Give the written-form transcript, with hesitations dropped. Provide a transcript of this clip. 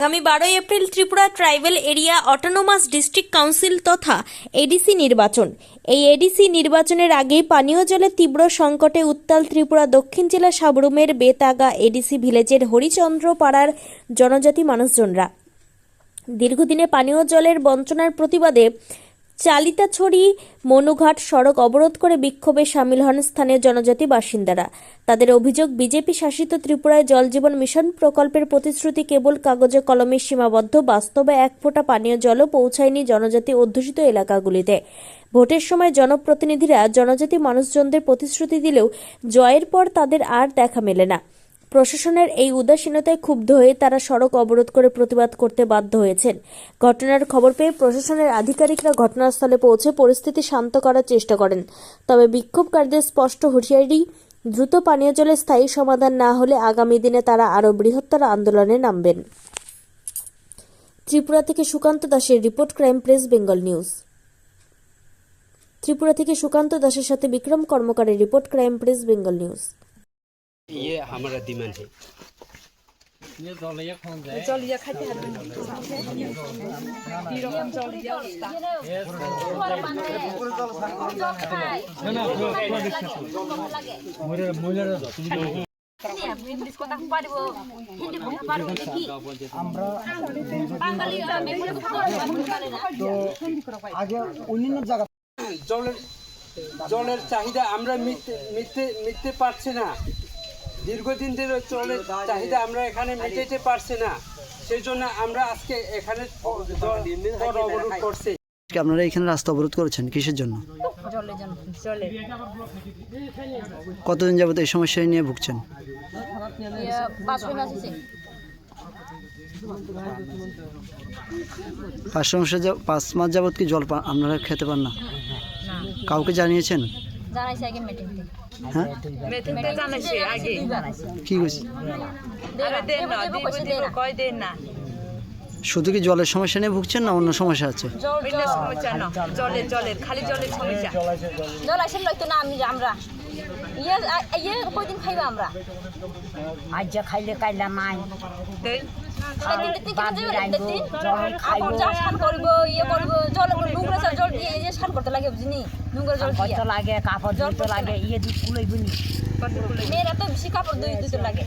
আগামী 12 April Tripura tribal area autonomous district council তথা ADC নির্বাচন। এই এডিসি নির্বাচনের আগেই পানীয় জলের তীব্র সংকটে উত্তাল ত্রিপুরা দক্ষিণ জেলা সাবরুমের বেতাগা এডিসি ভিলেজের হরিচন্দ্র পাড়ার জনজাতি মানুষজনরা। দীর্ঘদিনে পানীয় জলের বঞ্চনার প্রতিবাদে চালিতাছড়ি মনুঘাট সড়ক অবরোধ করে বিক্ষোভে সামিল হন স্থানীয় জনজাতি বাসিন্দারা। তাদের অভিযোগ, বিজেপি শাসিত ত্রিপুরায় জল জীবন মিশন প্রকল্পের প্রতিশ্রুতি কেবল কাগজে কলমে সীমাবদ্ধ, বাস্তবে এক ফোঁটা পানীয় জলও পৌঁছায়নি জনজাতি অধ্যুষিত এলাকাগুলিতে। ভোটের সময় জনপ্রতিনিধিরা জনজাতি মানুষজনদের প্রতিশ্রুতি দিলেও জয়ের পর তাদের আর দেখা মেলে না। প্রশাসনের এই উদাসীনতায় ক্ষুব্ধ হয়ে তারা সড়ক অবরোধ করে প্রতিবাদ করতে বাধ্য হয়েছেন। ঘটনার খবর পেয়ে প্রশাসনের আধিকারিকরা ঘটনাস্থলে পৌঁছে পরিস্থিতি শান্ত করার চেষ্টা করেন। তবে বিক্ষোভকারীদের স্পষ্ট হুঁশিয়ারি, দ্রুত পানীয় জলের স্থায়ী সমাধান না হলে আগামী দিনে তারা আরও বৃহত্তর আন্দোলনে নামবেন। ত্রিপুরা থেকে সুকান্ত দাসের report, crime press Bengal news. Tripura থেকে সুকান্ত দাসের সাথে বিক্রম কর্মকারের report, crime press Bengal news. ये हमारा डिमांड है। ये जलिया खाते हैं জলের চাহিদা আমরা মিটতে পারছি না। দীর্ঘদিন ধরে জলের চাহিদা আমরা এখানে মিটাতে পারছি না, সেই জন্য আমরা আজকে এখানে অবরোধ করছি। আপনারা এখানে রাস্তা অবরোধ করেছেন কিসের জন্য? কতদিন যাবত এই সমস্যা নিয়ে ভুগছেন? 5 মাস যাবত কি জল আপনারা খেতে পান না? কাউকে জানিয়েছেন? হ্যাঁ, কি হয়েছে? শুধু কি জলের সমস্যা নিয়ে ভুগছেন না অন্য সমস্যা আছে? খাইলে কাইলা মাই লাগে কাপড় জল লাগে ইয়ে দুধ কুলাই বুনি মেয়েরা তো বেশি কাপড় দুই লাগে।